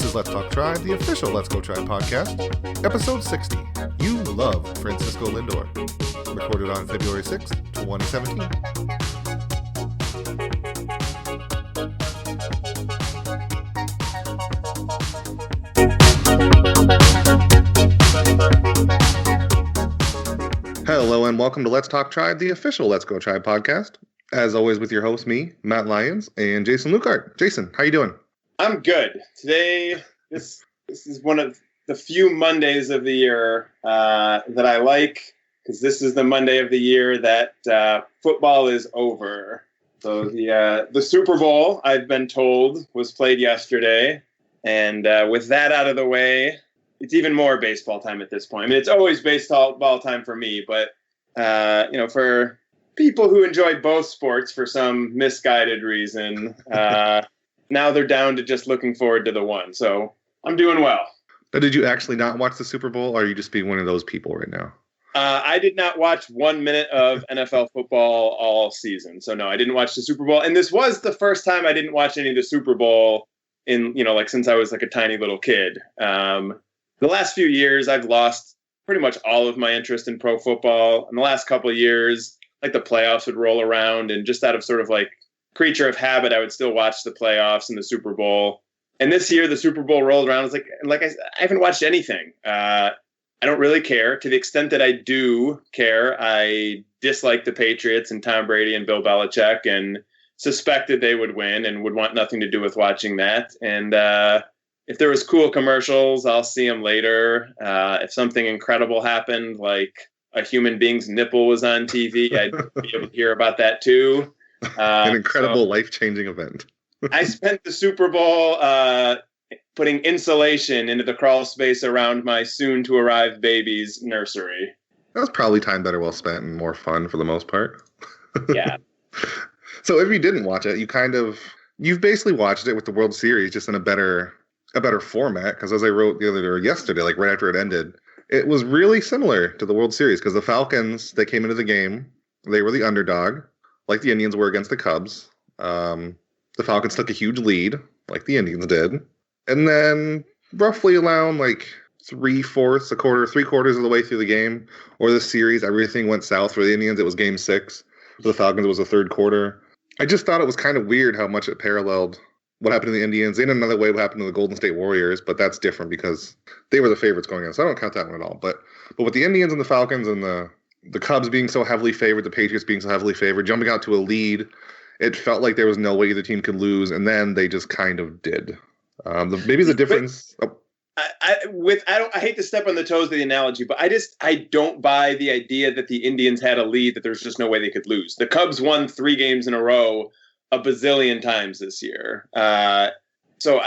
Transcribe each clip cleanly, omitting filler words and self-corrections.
This is Let's Talk Tribe, the official Let's Go Tribe podcast, episode 60. You love Francisco Lindor. Recorded on February 6th, 2017. Hello and welcome to Let's Talk Tribe, the official Let's Go Tribe podcast. As always with your host, me, Matt Lyons, and Jason Lukart. Jason, how you doing? I'm good. Today, this is one of the few Mondays of the year that I like, because this is the Monday of the year that football is over. So the Super Bowl, I've been told, was played yesterday. And with that out of the way, it's even more baseball time at this point. I mean, it's always baseball time for me, but for people who enjoy both sports for some misguided reason, now they're down to just looking forward to the one. So I'm doing well. But did you actually not watch the Super Bowl, or are you just being one of those people right now? I did not watch 1 minute of NFL football all season. So no, I didn't watch the Super Bowl. And this was the first time I didn't watch any of the Super Bowl in, since I was like a tiny little kid. The last few years, I've lost pretty much all of my interest in pro football. In the last couple of years, like the playoffs would roll around, and just out of sort of like creature of habit, I would still watch the playoffs and the Super Bowl. And this year, the Super Bowl rolled around. It's like I haven't watched anything. I don't really care. To the extent that I do care, I dislike the Patriots and Tom Brady and Bill Belichick, and suspected they would win and would want nothing to do with watching that. And if there was cool commercials, I'll see them later. If something incredible happened, like a human being's nipple was on TV, I'd be able to hear about that too. An incredible life-changing event. I spent the Super Bowl putting insulation into the crawl space around my soon-to-arrive baby's nursery. That was probably time better well spent and more fun for the most part. Yeah. So if you didn't watch it, you've basically watched it with the World Series, just in a better format. Because as I wrote yesterday, like right after it ended, it was really similar to the World Series, because the Falcons, they came into the game, they were the underdog, like the Indians were against the Cubs. The Falcons took a huge lead, like the Indians did. And then roughly around like three-quarters of the way through the game, or the series, everything went south. For the Indians, it was game 6. For the Falcons, it was the third quarter. I just thought it was kind of weird how much it paralleled what happened to the Indians. In another way, what happened to the Golden State Warriors, but that's different because they were the favorites going in. So I don't count that one at all. But with the Indians and the Falcons and the Cubs being so heavily favored, the Patriots being so heavily favored, jumping out to a lead, it felt like there was no way the team could lose, and then they just kind of did. Maybe the difference. I hate to step on the toes of the analogy, but I don't buy the idea that the Indians had a lead, that there's just no way they could lose. The Cubs won 3 games in a row a bazillion times this year. So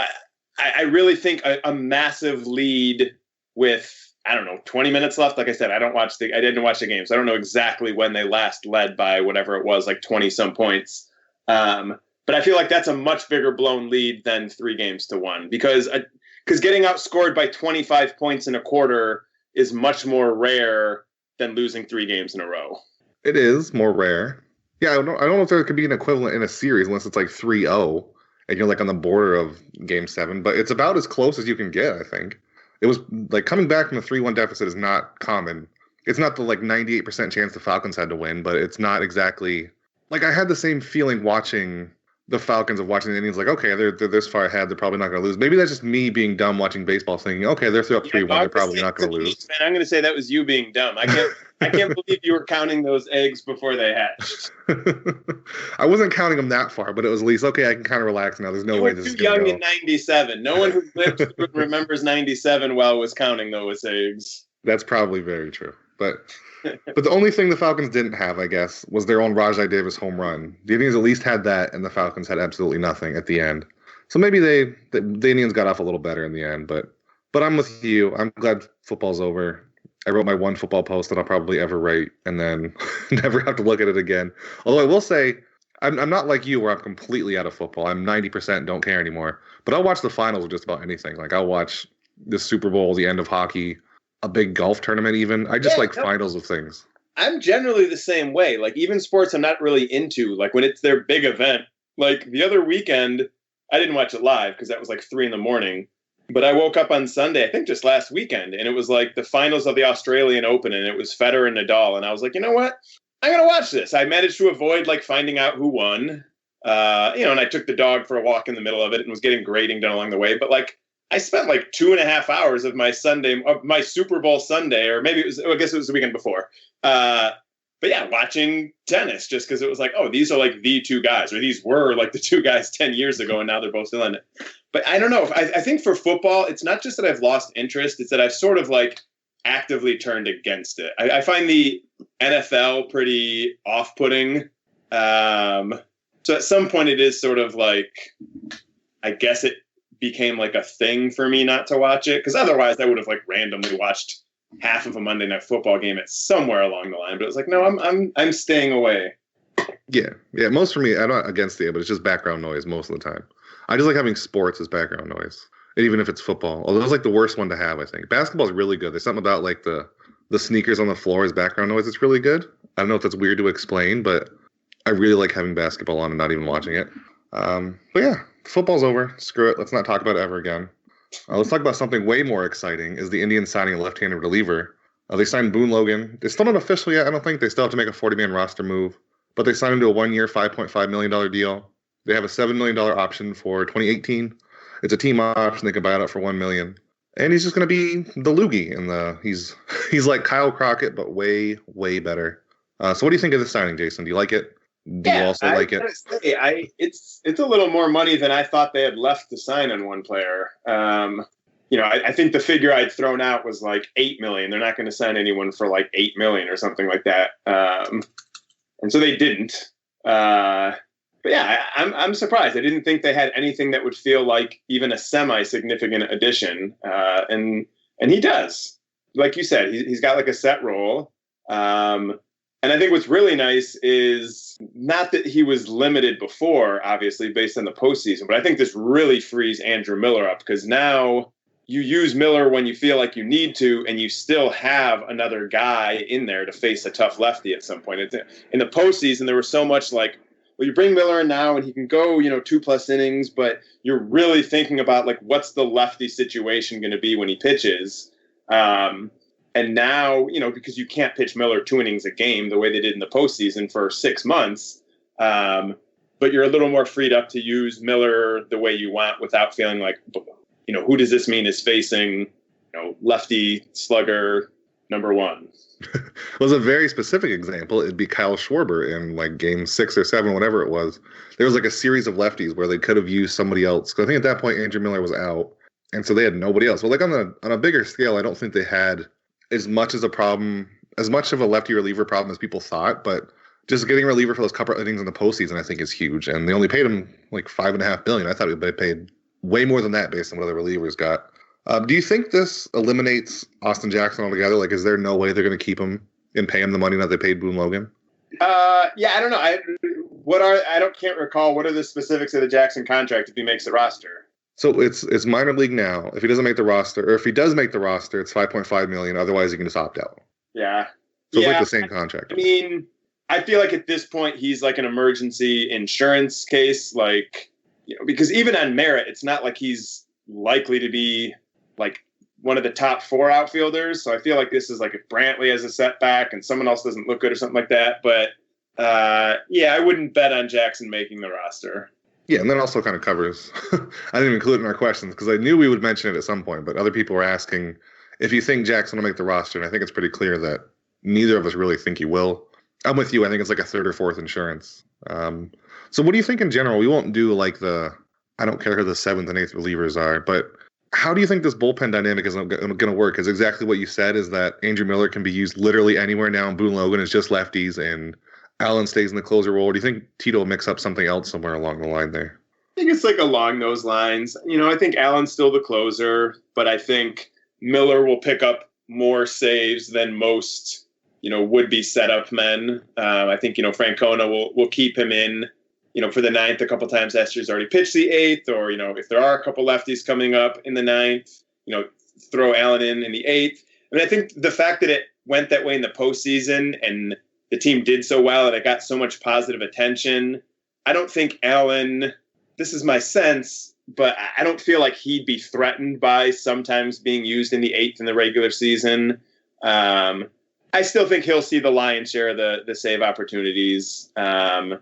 I really think a massive lead with, 20 minutes left. Like I said, I didn't watch the games. I don't know exactly when they last led by whatever it was, like 20 some points. But I feel like that's a much bigger blown lead than 3-1, because getting outscored by 25 points in a quarter is much more rare than losing 3 games in a row. It is more rare. Yeah, I don't know if there could be an equivalent in a series unless it's like 3-0 and you're like on the border of game 7, but it's about as close as you can get, I think. It was like coming back from a 3-1 deficit is not common. It's not the like 98% chance the Falcons had to win, but it's not exactly like I had the same feeling watching the Falcons of watching the Indians. Like, okay, they're this far ahead, they're probably not going to lose. Maybe that's just me being dumb watching baseball, thinking, okay, they're up 3-1, they're probably not going to lose. Man, I'm going to say that was you being dumb. I can't believe you were counting those eggs before they hatched. I wasn't counting them that far, but it was at least, okay, I can kind of relax now. There's no way this is going to go. You were too young in 97. No one who lived through and remembers 97 well was counting those eggs. That's probably very true. But the only thing the Falcons didn't have, I guess, was their own Rajai Davis home run. The Indians at least had that, and the Falcons had absolutely nothing at the end. So maybe the Indians got off a little better in the end. But I'm with you. I'm glad football's over. I wrote my one football post that I'll probably ever write, and then never have to look at it again. Although I will say, I'm not like you where I'm completely out of football. I'm 90% don't care anymore. But I'll watch the finals of just about anything. Like I'll watch the Super Bowl, the end of hockey, a big golf tournament even. I just finals of things. I'm generally the same way. Like even sports I'm not really into, like when it's their big event. Like the other weekend, I didn't watch it live because that was like 3 a.m. But I woke up on Sunday, I think just last weekend, and it was like the finals of the Australian Open, and it was Federer and Nadal. And I was like, you know what? I'm going to watch this. I managed to avoid like finding out who won. And I took the dog for a walk in the middle of it and was getting grading done along the way. But like, I spent like 2.5 hours of my Super Bowl Sunday, or maybe I guess it was the weekend before. But yeah, watching tennis just because it was like, oh, these are like the two guys, or these were like the two guys 10 years ago, and now they're both still in it. But I don't know. I think for football, it's not just that I've lost interest, it's that I've sort of like actively turned against it. I find the NFL pretty off-putting. So at some point it is sort of like, I guess it became like a thing for me not to watch it, because otherwise I would have like randomly watched half of a Monday Night Football game at somewhere along the line. But it was like, no, I'm staying away. Yeah. Most for me, I'm not against it, but it's just background noise most of the time. I just like having sports as background noise, and even if it's football. Although it's like the worst one to have, I think. Basketball is really good. There's something about like the sneakers on the floor as background noise. It's really good. I don't know if that's weird to explain, but I really like having basketball on and not even watching it. But yeah, football's over. Screw it. Let's not talk about it ever again. Let's talk about something way more exciting, is the Indians signing a left-handed reliever. They signed Boone Logan. It's still not official yet, I don't think. They still have to make a 40-man roster move. But they signed him to a 1-year, $5.5 million deal. They have a $7 million option for 2018. It's a team option. They can buy it out for $1 million. And he's just going to be the loogie. And he's like Kyle Crockett, but way, way better. So what do you think of this signing, Jason? Do you like it? Do you also like it? It's a little more money than I thought they had left to sign on one player. I think the figure I'd thrown out was like $8 million. They're not going to sign anyone for like $8 million or something like that. And so they didn't. But yeah, I'm surprised. I didn't think they had anything that would feel like even a semi-significant addition. And he does. Like you said, he's got like a set role. And I think what's really nice is not that he was limited before, obviously, based on the postseason, but I think this really frees Andrew Miller up, because now you use Miller when you feel like you need to, and you still have another guy in there to face a tough lefty at some point. In the postseason, there was so much like, well, you bring Miller in now and he can go, 2+ innings, but you're really thinking about like, what's the lefty situation going to be when he pitches? And now, because you can't pitch Miller 2 innings a game the way they did in the postseason for 6 months, but you're a little more freed up to use Miller the way you want without feeling like, who does this mean is facing, lefty slugger number 1? Was a very specific example. It'd be Kyle Schwarber in like game 6 or 7, whatever it was. There was like a series of lefties where they could have used somebody else. Because I think at that point Andrew Miller was out, and so they had nobody else. Well, like on a bigger scale, I don't think they had as much of a lefty reliever problem as people thought, but just getting a reliever for those couple innings in the postseason, I think, is huge. And they only paid him like $5.5 million. I thought they paid way more than that based on what other relievers got. Do you think this eliminates Austin Jackson altogether? Like, is there no way they're going to keep him and pay him the money that they paid Boone Logan? Yeah, I don't know. I can't recall. What are the specifics of the Jackson contract if he makes the roster? So it's minor league now. If he doesn't make the roster, or if he does make the roster, it's $5.5 million. Otherwise, he can just opt out. Yeah. So it's like the same contract. I mean, I feel like at this point he's like an emergency insurance case, like, because even on merit, it's not like he's likely to be like one of the top 4 outfielders. So I feel like this is like if Brantley has a setback and someone else doesn't look good or something like that. But I wouldn't bet on Jackson making the roster. Yeah, and that also kind of covers, I didn't even include it in our questions because I knew we would mention it at some point, but other people were asking if you think Jackson will make the roster, and I think it's pretty clear that neither of us really think he will. I'm with you. I think it's like a 3rd or 4th insurance. So what do you think in general? We won't do like I don't care who the 7th and 8th relievers are, but how do you think this bullpen dynamic is going to work? Because exactly what you said is that Andrew Miller can be used literally anywhere now, and Boone Logan is just lefties, and Allen stays in the closer role. Do you think Tito will mix up something else somewhere along the line there? I think it's like along those lines. I think Allen's still the closer, but I think Miller will pick up more saves than most, would-be setup men. I think, Francona will keep him in, for the 9th a couple times. Esther's already pitched the 8th, or, if there are a couple lefties coming up in the 9th, throw Allen in the 8th. I mean, I think the fact that it went that way in the postseason and the team did so well and it got so much positive attention, I don't think Allen, this is my sense, but I don't feel like he'd be threatened by sometimes being used in the 8th in the regular season. I still think he'll see the lion's share of the save opportunities. And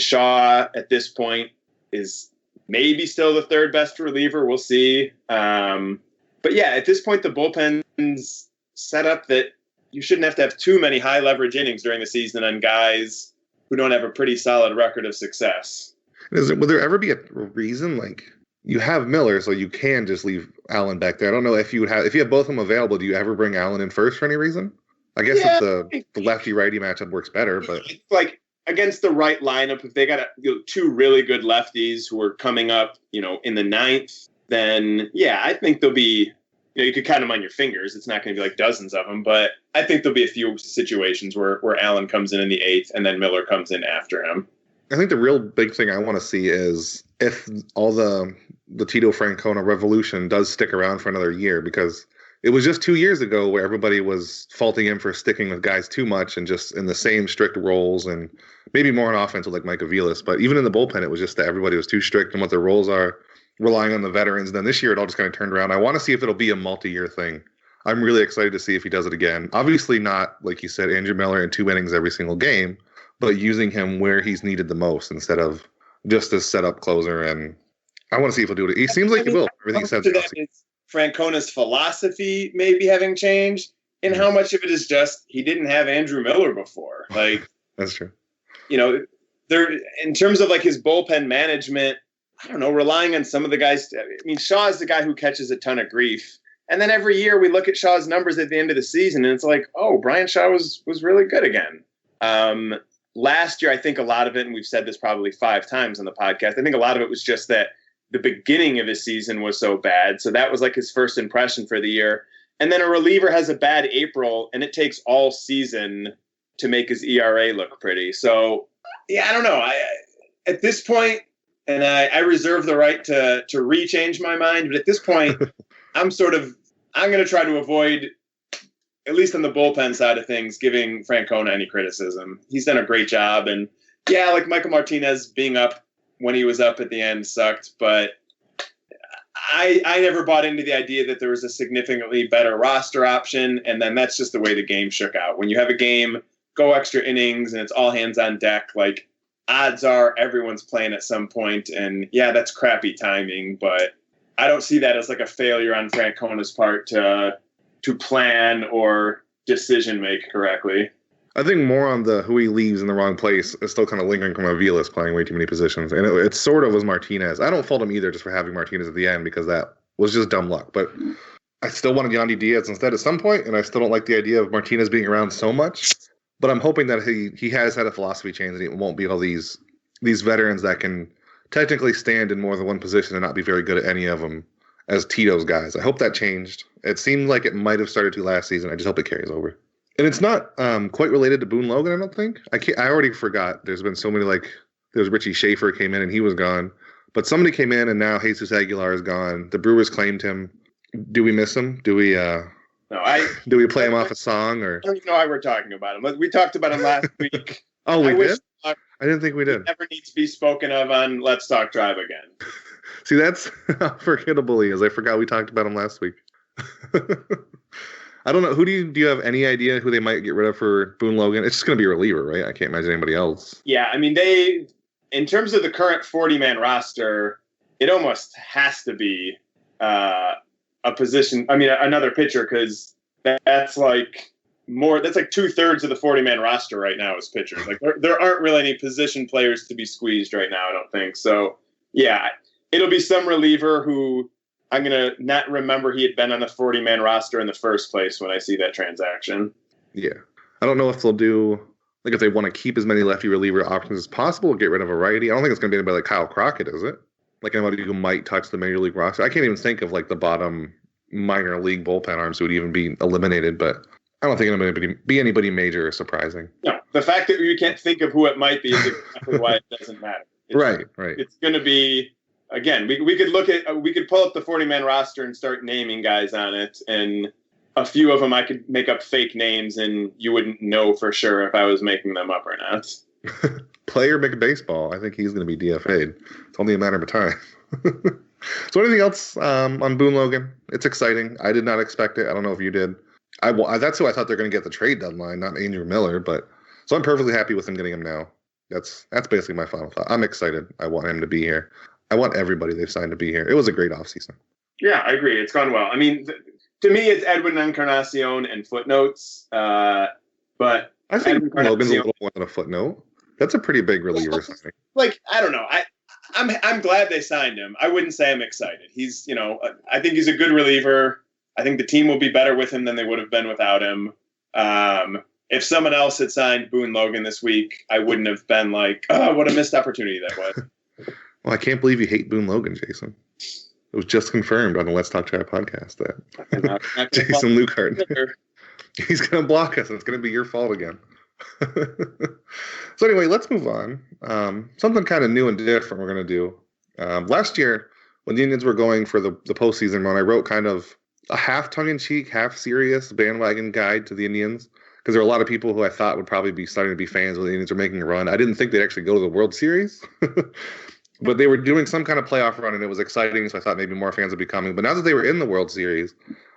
Shaw at this point is maybe still the 3rd best reliever. We'll see. But yeah, at this point, the bullpen's set up that you shouldn't have to have too many high leverage innings during the season on guys who don't have a pretty solid record of success. Will there ever be a reason, like, you have Miller, so you can just leave Allen back there? I don't know if you have both of them available. Do you ever bring Allen in first for any reason? I guess if the lefty righty matchup works better, but like against the right lineup, if they got 2 really good lefties who are coming up, in the 9th, then yeah, I think there'll be. You could count them on your fingers. It's not going to be like dozens of them, but I think there'll be a few situations where Allen comes in the 8th and then Miller comes in after him. I think the real big thing I want to see is if all the Tito Francona revolution does stick around for another year, because it was just 2 years ago where everybody was faulting him for sticking with guys too much and just in the same strict roles, and maybe more on offense with like Mike Aviles. But even in the bullpen, it was just that everybody was too strict in what their roles are, relying on the veterans. And then this year, it all just kind of turned around. I want to see if it'll be a multi-year thing. I'm really excited to see if he does it again. Obviously not, like you said, Andrew Miller in 2 innings every single game, but using him where he's needed the most instead of just as setup closer. And I want to see if he'll do it. He seems like he will. Everything he says. Francona's philosophy maybe having changed, and how much of it is just he didn't have Andrew Miller before. Like that's true. There in terms of like his bullpen management, I don't know, relying on some of the guys. I mean, Shaw is the guy who catches a ton of grief. And then every year we look at Shaw's numbers at the end of the season, and it's like, oh, Brian Shaw was really good again. Last year, I think a lot of it, and we've said this probably 5 times on the podcast, I think a lot of it was just that the beginning of his season was so bad. So that was like his first impression for the year. And then a reliever has a bad April, and it takes all season to make his ERA look pretty. So, yeah, I don't know. At this point, and I reserve the right to rechange my mind, but at this point, I'm going to try to avoid, at least on the bullpen side of things, giving Francona any criticism. He's done a great job. And yeah, like Michael Martinez being up when he was up at the end sucked, but I never bought into the idea that there was a significantly better roster option. And then that's just the way the game shook out. When you have a game, go extra innings, and it's all hands on deck, like odds are everyone's playing at some point. And yeah, that's crappy timing, but I don't see that as like a failure on Francona's part to plan or decision make correctly. I think more on the who he leaves in the wrong place is still kind of lingering from Aviles playing way too many positions. And it sort of was Martinez. I don't fault him either just for having Martinez at the end because that was just dumb luck. But I still wanted Yandy Diaz instead at some point, and I still don't like the idea of Martinez being around so much. But I'm hoping that he has had a philosophy change and it won't be all these veterans that can technically stand in more than one position and not be very good at any of them as Tito's guys. I hope that changed. It seemed like it might have started to last season. I just hope it carries over. And it's not quite related to Boone Logan, I don't think. I already forgot. There's been so many, like, there's Richie Schaefer came in and he was gone. But somebody came in and now Jesus Aguilar is gone. The Brewers claimed him. Do we miss him? Do we do we play him off a song? Or I don't even know why we're talking about him. We talked about him last week. Oh, we did? I didn't think we did. Never needs to be spoken of on Let's Talk Drive again. See, that's how forgettable he is. I forgot we talked about him last week. I don't know. Who do you have any idea who they might get rid of for Boone Logan? It's just going to be a reliever, right? I can't imagine anybody else. Yeah, I mean, in terms of the current 40-man roster, it almost has to be a position. I mean, another pitcher, because that's like 2/3 of the 40-man roster right now is pitchers. Like there aren't really any position players to be squeezed right now, I don't think. So, yeah, it'll be some reliever who I'm going to not remember he had been on the 40-man roster in the first place when I see that transaction. Yeah. I don't know if they'll do, like, if they want to keep as many lefty reliever options as possible or get rid of a righty. I don't think it's going to be anybody like Kyle Crockett, is it? Like anybody who might touch the major league roster. I can't even think of, like, the bottom minor league bullpen arms who would even be eliminated, but I don't think anybody major or surprising. No, the fact that you can't think of who it might be is exactly why it doesn't matter. Right. It's going to be... Again, we could pull up the 40-man roster and start naming guys on it, and a few of them I could make up fake names, and you wouldn't know for sure if I was making them up or not. Player McBaseball. I think he's going to be DFA'd. It's only a matter of time. So anything else on Boone Logan? It's exciting. I did not expect it. I don't know if you did. That's who I thought they're going to get the trade deadline, not Andrew Miller. But so I'm perfectly happy with him getting him now. That's basically my final thought. I'm excited. I want him to be here. I want everybody they've signed to be here. It was a great offseason. Yeah, I agree. It's gone well. I mean, to me, it's Edwin Encarnacion and footnotes. But I think Logan's a little more than a footnote. That's a pretty big reliever signing. Like, I don't know. I'm glad they signed him. I wouldn't say I'm excited. He's, I think he's a good reliever. I think the team will be better with him than they would have been without him. If someone else had signed Boone Logan this week, I wouldn't have been like, oh, what a missed opportunity that was. Well, I can't believe you hate Boone Logan, Jason. It was just confirmed on the Let's Talk Trash podcast that Jason Lucart, he's going to block us, and it's going to be your fault again. So anyway, let's move on. Something kind of new and different we're going to do. Last year, when the Indians were going for the postseason run, I wrote kind of a half tongue-in-cheek, half serious bandwagon guide to the Indians, because there are a lot of people who I thought would probably be starting to be fans when the Indians were making a run. I didn't think they'd actually go to the World Series, but they were doing some kind of playoff run, and it was exciting, so I thought maybe more fans would be coming. But now that they were in the World Series,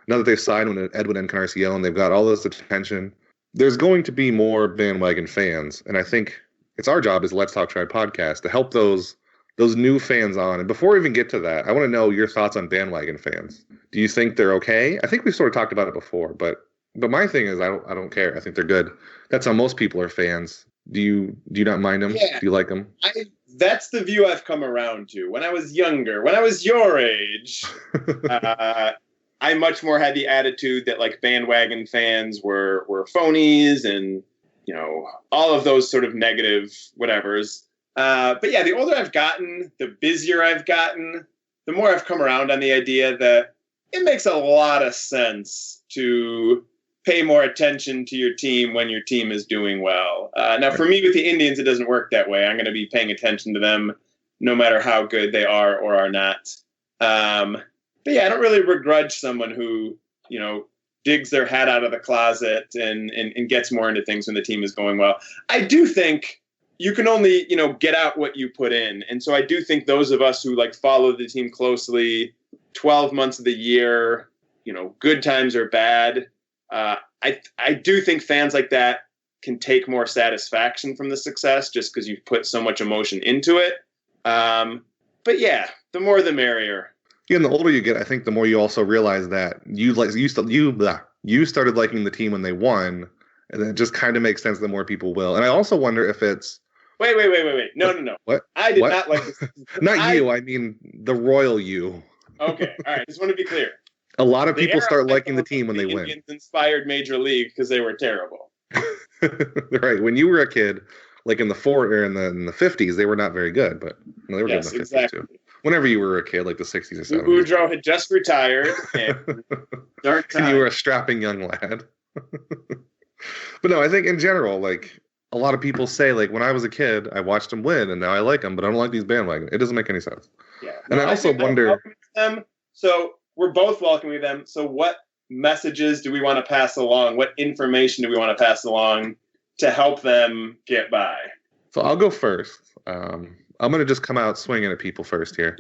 now that they've signed with Edwin Encarnacion, they've got all this attention, there's going to be more bandwagon fans, and I think it's our job as Let's Talk Tribe podcast to help those new fans on. And before we even get to that, I want to know your thoughts on bandwagon fans. Do you think they're okay? I think we've sort of talked about it before, but my thing is I don't care. I think they're good. That's how most people are fans. Do you not mind them? Yeah. Do you like them? That's the view I've come around to. When I was younger, when I was your age, I much more had the attitude that like bandwagon fans were phonies and, all of those sort of negative whatevers. But yeah, the older I've gotten, the busier I've gotten, the more I've come around on the idea that it makes a lot of sense to pay more attention to your team when your team is doing well. Now, for me with the Indians, it doesn't work that way. I'm going to be paying attention to them no matter how good they are or are not. But yeah, I don't really begrudge someone who, digs their hat out of the closet and gets more into things when the team is going well. I do think you can only, get out what you put in. And so I do think those of us who like follow the team closely 12 months of the year, good times or bad, I do think fans like that can take more satisfaction from the success just because you've put so much emotion into it. But yeah, the more the merrier. Yeah, and the older you get, I think the more you also realize that you started liking the team when they won, and then it just kind of makes sense that more people will. And I also wonder if it's wait. No. What? I did not like this. Not you. I mean the royal you. Okay, all right. Just want to be clear. A lot of people start liking the team when they win. Indians inspired Major League because they were terrible. Right. When you were a kid, like in the 50s, they were not very good, but they were good in the 50s exactly. too. Whenever you were a kid, like the 60s or 70s. Boudreaux had just retired. And dark time. And you were a strapping young lad. But no, I think in general, like a lot of people say, like when I was a kid, I watched them win, and now I like them, but I don't like these bandwagon. It doesn't make any sense. Yeah. And I also wonder. So we're both welcoming them. So what messages do we want to pass along? What information do we want to pass along to help them get by? So I'll go first. I'm going to just come out swinging at people first here.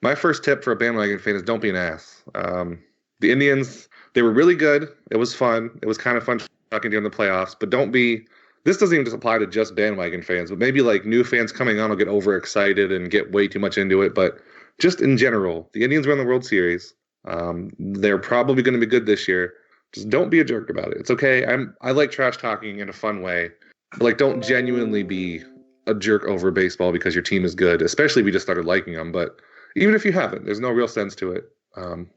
My first tip for a bandwagon fan is don't be an ass. The Indians, they were really good. It was fun. It was kind of fun talking during the playoffs, but don't be, this doesn't even just apply to just bandwagon fans, but maybe like new fans coming on will get overexcited and get way too much into it. But just in general, the Indians won the World Series. They're probably going to be good this year. Just don't be a jerk about it. It's okay. I like trash talking in a fun way, but like don't genuinely be a jerk over baseball because your team is good, especially if you just started liking them. But even if you haven't, there's no real sense to it.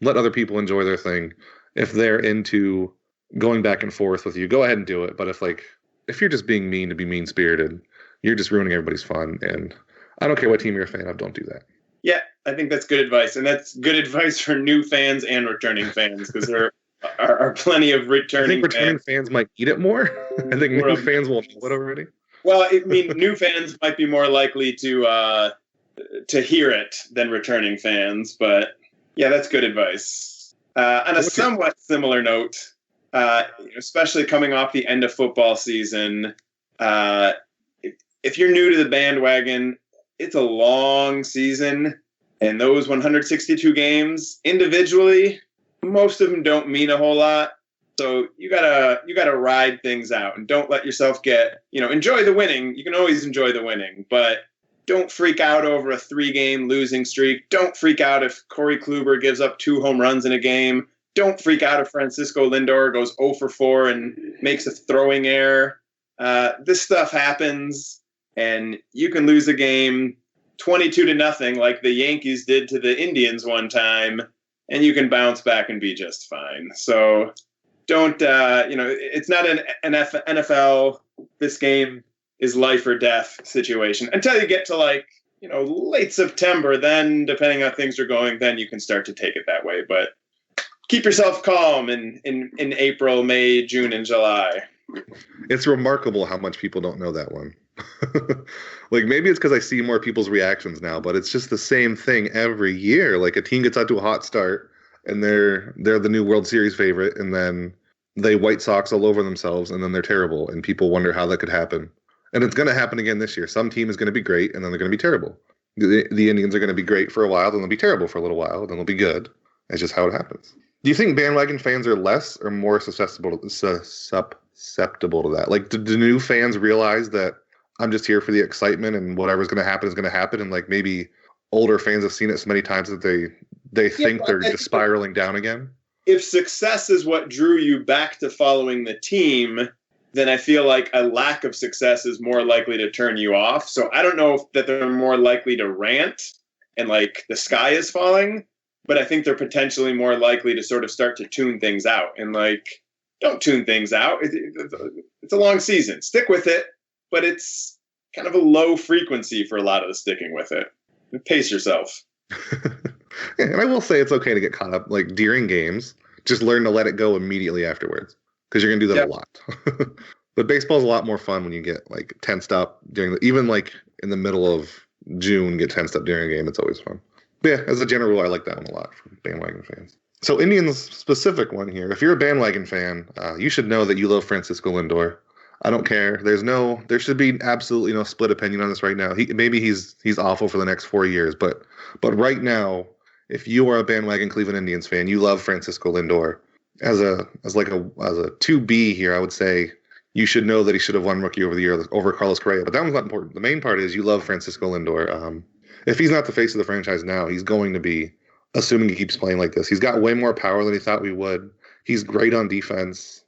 Let other people enjoy their thing. If they're into going back and forth with you, go ahead and do it. But if you're just being mean to be mean-spirited, you're just ruining everybody's fun. And I don't care what team you're a fan of, don't do that. Yeah, I think that's good advice. And that's good advice for new fans and returning fans because there are plenty of returning fans. I think returning fans might eat it more. I think new fans will know it already. Well, I mean, new fans might be more likely to hear it than returning fans, but yeah, that's good advice. On a somewhat similar note, especially coming off the end of football season, if you're new to the bandwagon, it's a long season, and those 162 games individually, most of them don't mean a whole lot. So you gotta ride things out and don't let yourself enjoy the winning. You can always enjoy the winning, but don't freak out over a 3-game losing streak. Don't freak out if Corey Kluber gives up 2 home runs in a game. Don't freak out if Francisco Lindor goes 0 for 4 and makes a throwing error. This stuff happens, and you can lose a game 22-0 like the Yankees did to the Indians one time, and you can bounce back and be just fine. So don't, it's not an NFL, this game is life or death situation until you get to late September. Then, depending on how things are going, then you can start to take it that way. But keep yourself calm in April, May, June, and July. It's remarkable how much people don't know that one. Like, maybe it's because I see more people's reactions now, but it's just the same thing every year. Like, a team gets out to a hot start, and they're the new World Series favorite, and then they White Sox all over themselves, and then they're terrible, and people wonder how that could happen. And it's going to happen again this year. Some team is going to be great, and then they're going to be terrible. The Indians are going to be great for a while, then they'll be terrible for a little while, then they'll be good. That's just how it happens. Do you think bandwagon fans are less or more susceptible to that? Like, do new fans realize that I'm just here for the excitement and whatever's going to happen is going to happen? And like maybe older fans have seen it so many times that they think they're just spiraling down again? If success is what drew you back to following the team, then I feel like a lack of success is more likely to turn you off. So I don't know that they're more likely to rant and like the sky is falling, but I think they're potentially more likely to sort of start to tune things out. And like, don't tune things out. It's a long season. Stick with it, but it's kind of a low frequency for a lot of the sticking with it. Pace yourself. Yeah, and I will say it's okay to get caught up like during games. Just learn to let it go immediately afterwards, because you're gonna do that a lot. But baseball's a lot more fun when you get like tensed up even like in the middle of June, get tensed up during a game. It's always fun. But yeah, as a general rule, I like that one a lot from bandwagon fans. So Indians specific one here. If you're a bandwagon fan, you should know that you love Francisco Lindor. I don't care. There should be absolutely no split opinion on this right now. Maybe he's awful for the next 4 years, but right now, if you are a bandwagon Cleveland Indians fan, you love Francisco Lindor. As a 2B here, I would say you should know that he should have won Rookie of the Year over Carlos Correa. But that one's not important. The main part is you love Francisco Lindor. If he's not the face of the franchise now, he's going to be, assuming he keeps playing like this. He's got way more power than he thought we would. He's great on defense.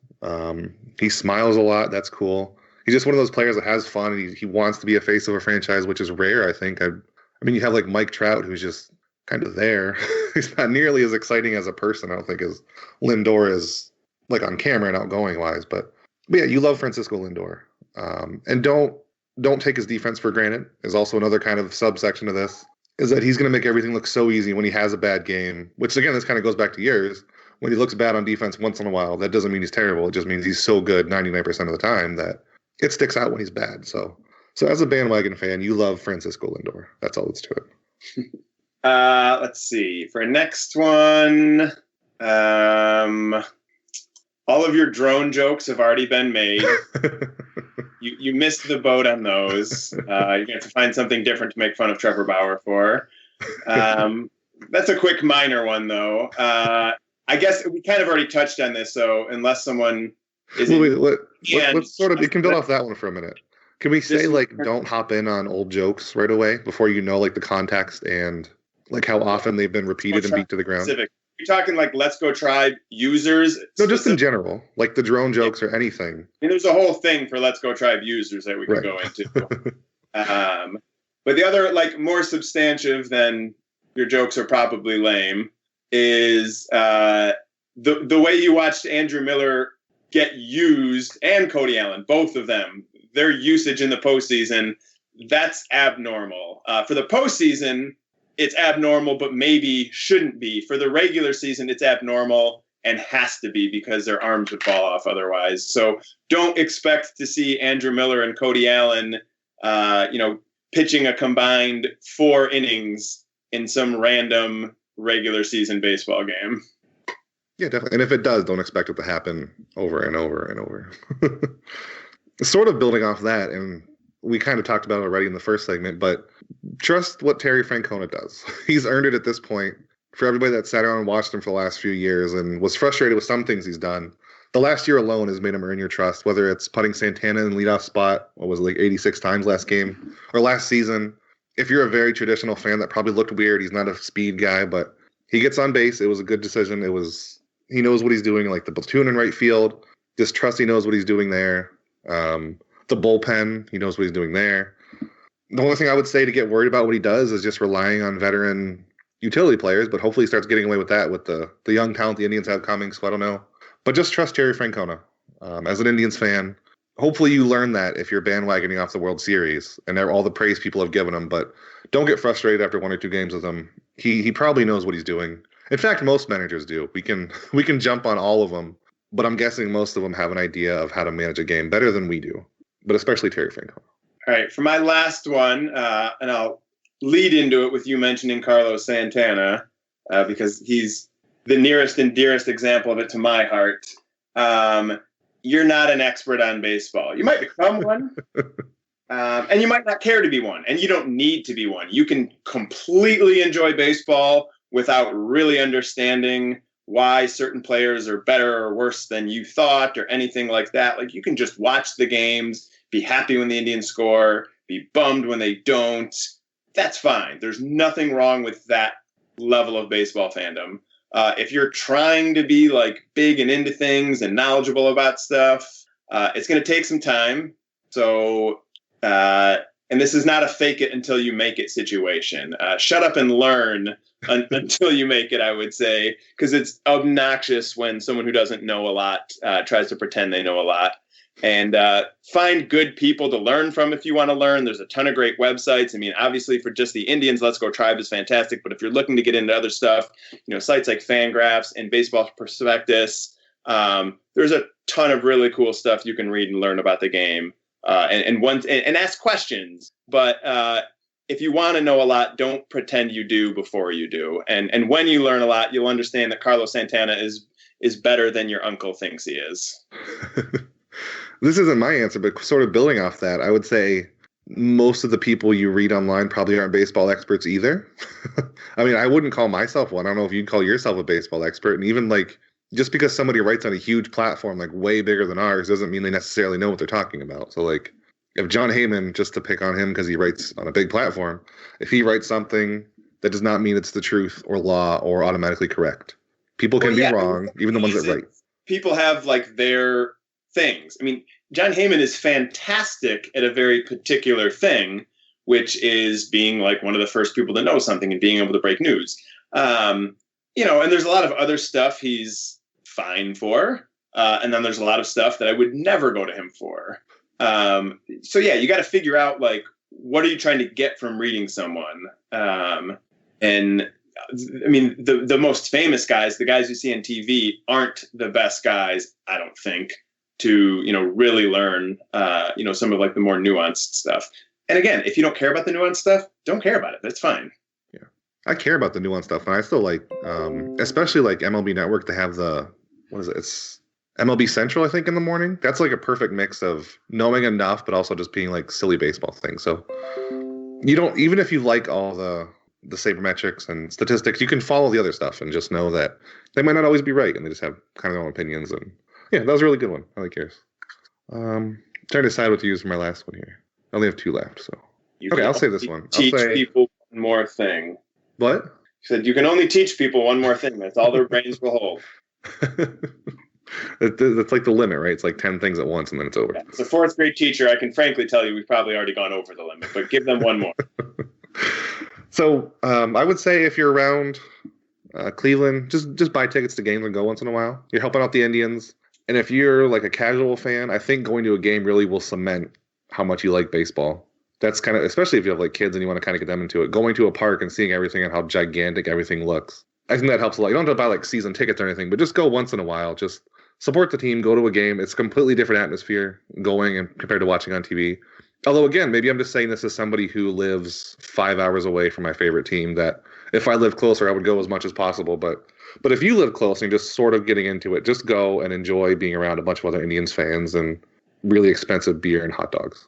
He smiles a lot. That's cool. He's just one of those players that has fun, and he wants to be a face of a franchise, which is rare, I think. I mean, you have like Mike Trout, who's just kind of there. He's not nearly as exciting as a person, I don't think, as Lindor is, like on camera and outgoing wise. But yeah, you love Francisco Lindor, and don't take his defense for granted. Is also another kind of subsection of this, is that he's going to make everything look so easy when he has a bad game. Which again, this kind of goes back to years. When he looks bad on defense once in a while, that doesn't mean he's terrible. It just means he's so good 99% of the time that it sticks out when he's bad. So as a bandwagon fan, you love Francisco Lindor. That's all that's to it. Let's see. For next one, all of your drone jokes have already been made. You missed the boat on those. You're going to have to find something different to make fun of Trevor Bauer for. That's a quick minor one, though. I guess we kind of already touched on this, so unless someone is... Let's sort of... You can build off that one for a minute. Can we say, like, don't hop in on old jokes right away before you know, like, the context and, like, how often they've been repeated and beat to the ground? Specific. You're talking, like, Let's Go Tribe users? No, just in general. Like, the drone jokes or anything. I mean, there's a whole thing for Let's Go Tribe users that we can go into. But the other, like, more substantive than your jokes are probably lame is the way you watched Andrew Miller get used, and Cody Allen, both of them, their usage in the postseason, that's abnormal. For the postseason, it's abnormal, but maybe shouldn't be. For the regular season, it's abnormal and has to be because their arms would fall off otherwise. So don't expect to see Andrew Miller and Cody Allen, pitching a combined 4 innings in some random regular season baseball game. Yeah, definitely. And if it does, don't expect it to happen over and over and over. Sort of building off that, and we kind of talked about it already in the first segment, but trust what Terry Francona does. He's earned it at this point. For everybody that sat around and watched him for the last few years and was frustrated with some things he's done, the last year alone has made him earn your trust, whether it's putting Santana in the leadoff spot, what was it, like 86 times last game, or last season. If you're a very traditional fan, that probably looked weird. He's not a speed guy, but he gets on base. It was a good decision. He knows what he's doing, like the platoon in right field. Just trust he knows what he's doing there. The bullpen, he knows what he's doing there. The only thing I would say to get worried about what he does is just relying on veteran utility players, but hopefully he starts getting away with that with the young talent the Indians have coming, so I don't know. But just trust Terry Francona. As an Indians fan, hopefully you learn that if you're bandwagoning off the World Series and all the praise people have given him, but don't get frustrated after 1 or 2 games with him. He probably knows what he's doing. In fact, most managers do. We can jump on all of them, but I'm guessing most of them have an idea of how to manage a game better than we do, but especially Terry Francona. All right, for my last one, and I'll lead into it with you mentioning Carlos Santana, because he's the nearest and dearest example of it to my heart. You're not an expert on baseball. You might become one, and you might not care to be one, and you don't need to be one. You can completely enjoy baseball without really understanding why certain players are better or worse than you thought or anything like that. Like, you can just watch the games, be happy when the Indians score, be bummed when they don't. That's fine. There's nothing wrong with that level of baseball fandom. If you're trying to be like big and into things and knowledgeable about stuff, it's going to take some time. So, and this is not a fake it until you make it situation. Shut up and learn until you make it, I would say, because it's obnoxious when someone who doesn't know a lot tries to pretend they know a lot. And find good people to learn from if you want to learn. There's a ton of great websites. I mean, obviously for just the Indians, Let's Go Tribe is fantastic. But if you're looking to get into other stuff, sites like Fangraphs and Baseball Prospectus, there's a ton of really cool stuff you can read and learn about the game and ask questions. But if you want to know a lot, don't pretend you do before you do. And when you learn a lot, you'll understand that Carlos Santana is better than your uncle thinks he is. This isn't my answer, but sort of building off that, I would say most of the people you read online probably aren't baseball experts either. I mean, I wouldn't call myself one. I don't know if you'd call yourself a baseball expert. And even like, just because somebody writes on a huge platform, like way bigger than ours, doesn't mean they necessarily know what they're talking about. So like, if John Heyman, just to pick on him because he writes on a big platform, if he writes something, that does not mean it's the truth or law or automatically correct. People can be wrong, even the ones that write. People have like their things. I mean, John Heyman is fantastic at a very particular thing, which is being like one of the first people to know something and being able to break news. And there's a lot of other stuff he's fine for. And then there's a lot of stuff that I would never go to him for. So yeah, you got to figure out like, what are you trying to get from reading someone? And I mean, the most famous guys, the guys you see on TV, aren't the best guys, I don't think, to really learn some of like the more nuanced stuff. And again, if you don't care about the nuanced stuff, don't care about it. That's fine. Yeah, I care about the nuanced stuff, and I still like, especially like MLB Network to have it's MLB Central, I think, in the morning. That's like a perfect mix of knowing enough, but also just being like silly baseball things. So you don't, even if you like all the sabermetrics and statistics, you can follow the other stuff and just know that they might not always be right, and they just have kind of their own opinions. And yeah, that was a really good one. I like yours. Trying to decide what to use for my last one here. I only have 2 left, so okay, I'll say this one. Teach people one more thing. What? You said you can only teach people one more thing. That's all their brains will hold. That's like the limit, right? It's like 10 things at once, and then it's over. Yeah, as a 4th grade teacher, I can frankly tell you we've probably already gone over the limit, but give them one more. So I would say if you're around Cleveland, just buy tickets to games and go once in a while. You're helping out the Indians. And if you're like a casual fan, I think going to a game really will cement how much you like baseball. That's kind of, especially if you have like kids and you want to kind of get them into it, going to a park and seeing everything and how gigantic everything looks. I think that helps a lot. You don't have to buy like season tickets or anything, but just go once in a while. Just support the team, go to a game. It's a completely different atmosphere going and compared to watching on TV. Although, again, maybe I'm just saying this as somebody who lives 5 hours away from my favorite team, that if I lived closer, I would go as much as possible. But if you live close and just sort of getting into it, just go and enjoy being around a bunch of other Indians fans and really expensive beer and hot dogs.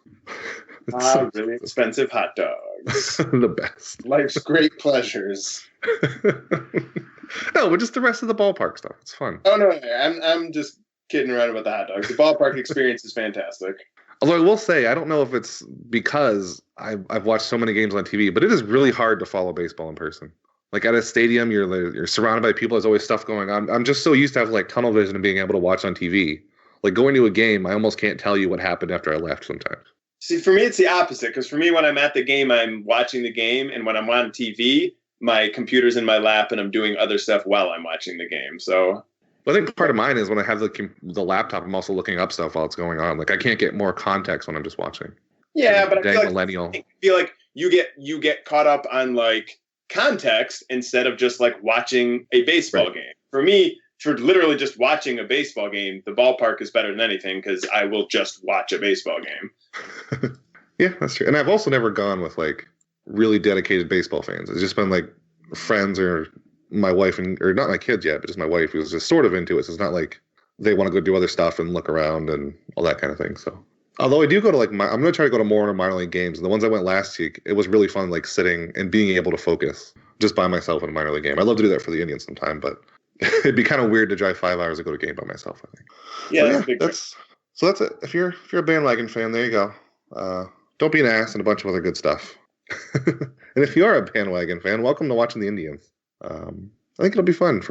Really expensive hot dogs. The best. Life's great pleasures. No, but just the rest of the ballpark stuff. It's fun. Oh no, I'm just kidding around about the hot dogs. The ballpark experience is fantastic. Although I will say, I don't know if it's because I've watched so many games on TV, but it is really hard to follow baseball in person. Like at a stadium, you're surrounded by people. There's always stuff going on. I'm just so used to have like tunnel vision and being able to watch on TV. Like going to a game, I almost can't tell you what happened after I left sometimes. See, for me, it's the opposite. Because for me, when I'm at the game, I'm watching the game. And when I'm on TV, my computer's in my lap and I'm doing other stuff while I'm watching the game. So I think part of mine is when I have the laptop, I'm also looking up stuff while it's going on. Like I can't get more context when I'm just watching. Yeah, but I feel like you get caught up on like context instead of just like watching a baseball game. For me, for literally just watching a baseball game, the ballpark is better than anything because I will just watch a baseball game. Yeah, that's true. And I've also never gone with like really dedicated baseball fans. It's just been like friends or my wife or not my kids yet, but just my wife who's just sort of into it. So it's not like they want to go do other stuff and look around and all that kind of thing. So although I do go to I'm going to try to go to more minor league games. And the ones I went last week, it was really fun, like sitting and being able to focus just by myself in a minor league game. I'd love to do that for the Indians sometime, but it'd be kind of weird to drive 5 hours to go to a game by myself, I think. Yeah, that's it. If you're a bandwagon fan, there you go. Don't be an ass and a bunch of other good stuff. And if you are a bandwagon fan, welcome to watching the Indians. I think it'll be fun.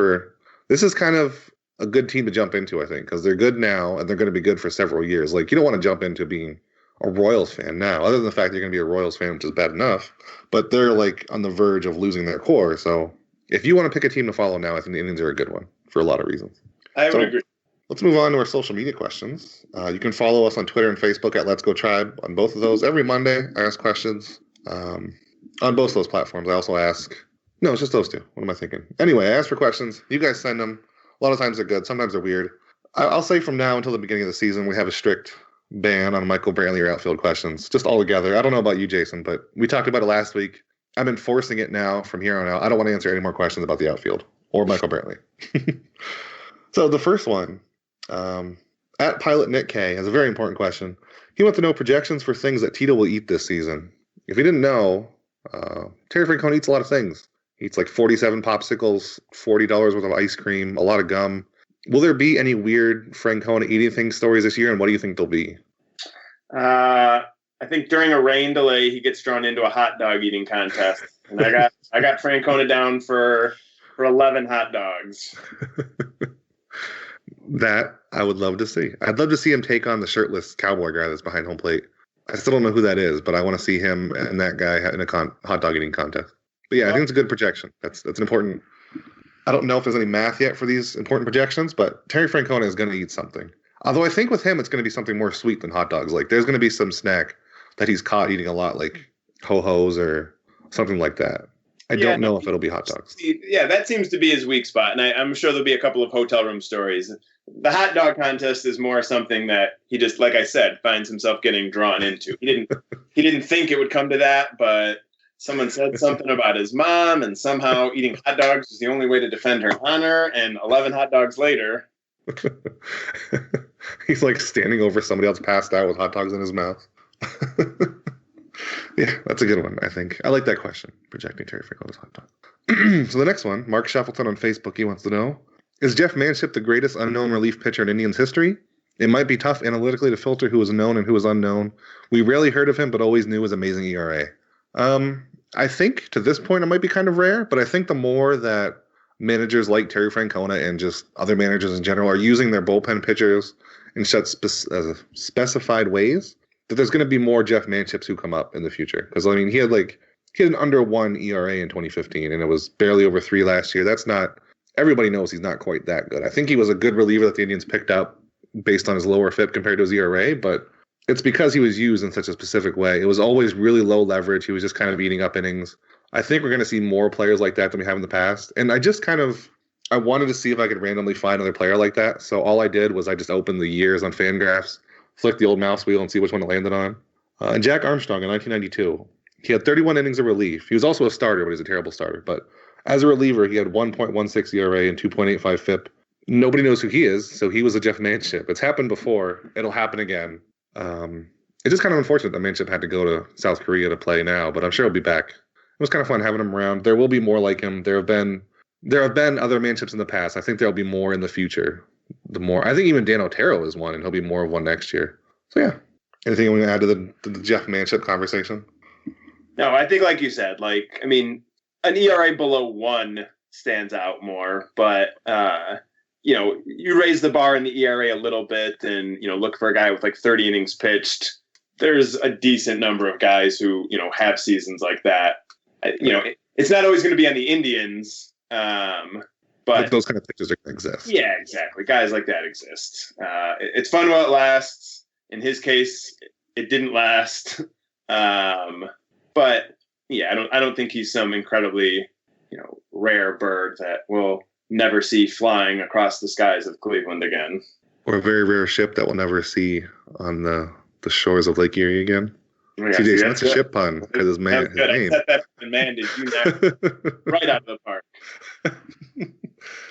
This is kind of a good team to jump into, I think, because they're good now and they're going to be good for several years. Like you don't want to jump into being a Royals fan now, other than the fact that you're going to be a Royals fan, which is bad enough. But they're like on the verge of losing their core. So if you want to pick a team to follow now, I think the Indians are a good one for a lot of reasons. I would agree. Let's move on to our social media questions. You can follow us on Twitter and Facebook at Let's Go Tribe. On both of those, every Monday, I ask questions on both those platforms. I also ask... No, it's just those two. What am I thinking? Anyway, I ask for questions. You guys send them. A lot of times they're good. Sometimes they're weird. I'll say from now until the beginning of the season, we have a strict ban on Michael Brantley or outfield questions, just all together. I don't know about you, Jason, but we talked about it last week. I'm enforcing it now from here on out. I don't want to answer any more questions about the outfield or Michael Brantley. So the first one, at Pilot Nick K, has a very important question. He wants to know projections for things that Tito will eat this season. If you didn't know, Terry Francona eats a lot of things. He eats like 47 popsicles, $40 worth of ice cream, a lot of gum. Will there be any weird Francona eating things stories this year, and what do you think they'll be? I think during a rain delay, he gets drawn into a hot dog eating contest, and I got Francona down for 11 hot dogs. That I would love to see. I'd love to see him take on the shirtless cowboy guy that's behind home plate. I still don't know who that is, but I want to see him and that guy in a hot dog eating contest. But yeah, I think it's a good projection. That's an important. I don't know if there's any math yet for these important projections, but Terry Francona is going to eat something. Although I think with him, it's going to be something more sweet than hot dogs. Like there's going to be some snack that he's caught eating a lot, like ho-hos or something like that. I don't know if it'll be hot dogs. Yeah, that seems to be his weak spot, and I'm sure there'll be a couple of hotel room stories. The hot dog contest is more something that he just, like I said, finds himself getting drawn into. He didn't think it would come to that, but someone said something about his mom, and somehow eating hot dogs was the only way to defend her honor. And 11 hot dogs later, he's like standing over somebody else passed out with hot dogs in his mouth. Yeah, that's a good one, I think. I like that question, projecting Terry Francona's hot dog. So the next one, Mark Shuffleton on Facebook, he wants to know, is Jeff Manship the greatest unknown relief pitcher in Indians history? It might be tough analytically to filter who is known and who is unknown. We rarely heard of him, but always knew his amazing ERA. I think to this point it might be kind of rare, but I think the more that managers like Terry Francona and just other managers in general are using their bullpen pitchers in such specified ways, that there's going to be more Jeff Manships who come up in the future. Because, I mean, he had an under 1 ERA in 2015, and it was barely over 3 last year. That's not – everybody knows he's not quite that good. I think he was a good reliever that the Indians picked up based on his lower FIP compared to his ERA, but it's because he was used in such a specific way. It was always really low leverage. He was just kind of eating up innings. I think we're going to see more players like that than we have in the past. And I wanted to see if I could randomly find another player like that. So all I did was I just opened the years on Fangraphs, flick the old mouse wheel and see which one it landed on. And Jack Armstrong in 1992, he had 31 innings of relief. He was also a starter, but he's a terrible starter. But as a reliever, he had 1.16 ERA and 2.85 FIP. Nobody knows who he is, so he was a Jeff Manship. It's happened before. It'll happen again. It's just kind of unfortunate that Manship had to go to South Korea to play now, but I'm sure he'll be back. It was kind of fun having him around. There will be more like him. There have been other Manships in the past. I think there'll be more in the future. I think even Dan Otero is one, and he'll be more of one next year. So yeah. Anything you want to add to the Jeff Manship conversation? No, I think like you said, an ERA below 1 stands out more, but you raise the bar in the ERA a little bit and, look for a guy with like 30 innings pitched. There's a decent number of guys who, have seasons like that. It's not always going to be on the Indians, but those kind of pitchers are going to exist. Yeah, exactly. Guys like that exist. It's fun while it lasts. In his case, it didn't last. But yeah, I don't think he's some incredibly, rare bird that we'll never see flying across the skies of Cleveland again. Or a very rare ship that we'll never see on the shores of Lake Erie again. Yeah, see, Jason, that's a ship pun because his name. I set that man did you right out of the park.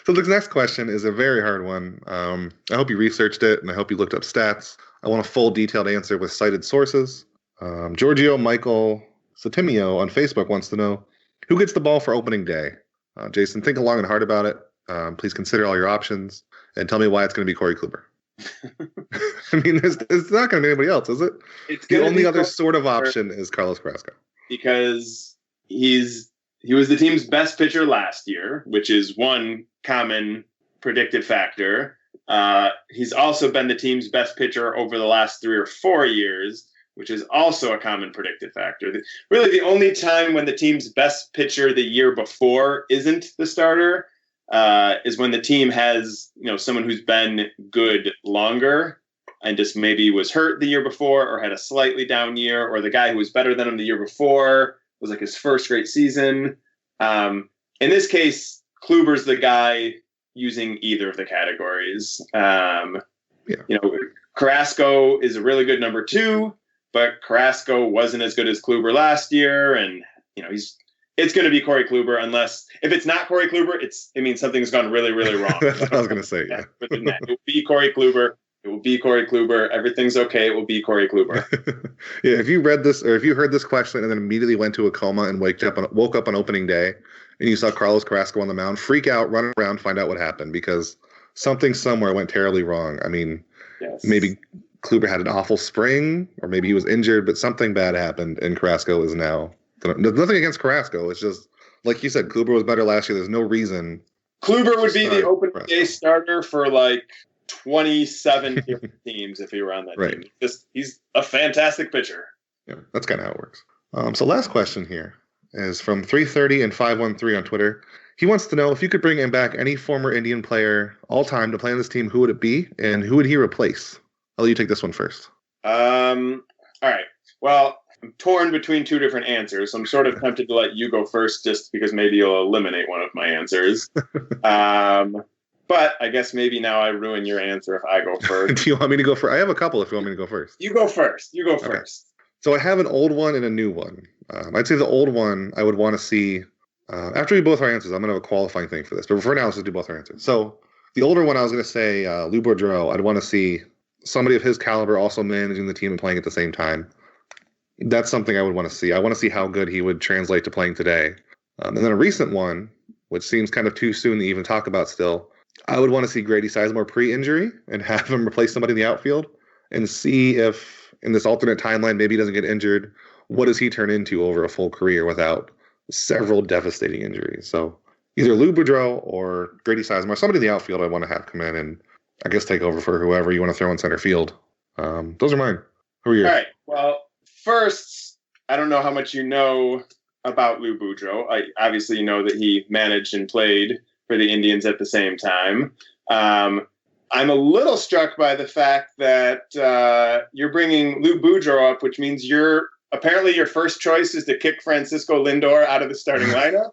So the next question is a very hard one. I hope you researched it, and I hope you looked up stats. I want a full, detailed answer with cited sources. Giorgio Michael Satimio on Facebook wants to know, who gets the ball for opening day? Jason, think long and hard about it. Please consider all your options, and tell me why it's going to be Corey Kluber. I mean, it's not going to be anybody else, is it? The only other sort of option is Carlos Carrasco. Because he was the team's best pitcher last year, which is one common predictive factor. He's also been the team's best pitcher over the last 3 or 4 years, which is also a common predictive factor. Really, the only time when the team's best pitcher the year before isn't the starter is when the team has, someone who's been good longer and just maybe was hurt the year before or had a slightly down year, or the guy who was better than him the year before was like his first great season. In this case, Kluber's the guy using either of the categories. Carrasco is a really good number 2, but Carrasco wasn't as good as Kluber last year, and it's going to be Corey Kluber unless if it's not Corey Kluber, it means something's gone really, really wrong. That's what I was going to say. Yeah. It will be Corey Kluber. It will be Corey Kluber. Everything's okay. It will be Corey Kluber. Yeah. If you read this or if you heard this question and then immediately went to a coma and woke up on opening day and you saw Carlos Carrasco on the mound, freak out, run around, find out what happened because something somewhere went terribly wrong. I mean, yes. Maybe Kluber had an awful spring or maybe he was injured, but something bad happened and Carrasco is now. There's nothing against Carrasco. It's just, like you said, Kluber was better last year. There's no reason. Kluber would be the opening day starter for like 27 different teams if he were on that team. He's a fantastic pitcher. Yeah, that's kind of how it works. So last question here is from 330 and 513 on Twitter. He wants to know if you could bring back any former Indian player all time to play on this team, who would it be and who would he replace? I'll let you take this one first. All right. Well, I'm torn between 2 different answers. So I'm sort of tempted to let you go first just because maybe you'll eliminate one of my answers. But I guess maybe now I ruin your answer if I go first. Do you want me to go first? I have a couple if you want me to go first. You go first. Okay. So I have an old one and a new one. I'd say the old one I would want to see. After we both our answers, I'm going to have a qualifying thing for this. But for now, let's just do both our answers. So the older one, I was going to say Lou Boudreau. I'd want to see somebody of his caliber also managing the team and playing at the same time. That's something I would want to see. I want to see how good he would translate to playing today. And then a recent one, which seems kind of too soon to even talk about still, I would want to see Grady Sizemore pre-injury and have him replace somebody in the outfield and see if in this alternate timeline maybe he doesn't get injured. What does he turn into over a full career without several devastating injuries? So either Lou Boudreau or Grady Sizemore, somebody in the outfield I want to have come in and I guess take over for whoever you want to throw in center field. Those are mine. Who are yours? All right. Well, first, I don't know how much you know about Lou Boudreau. Obviously, you know that he managed and played for the Indians at the same time. I'm a little struck by the fact that you're bringing Lou Boudreau up, which means apparently your first choice is to kick Francisco Lindor out of the starting lineup.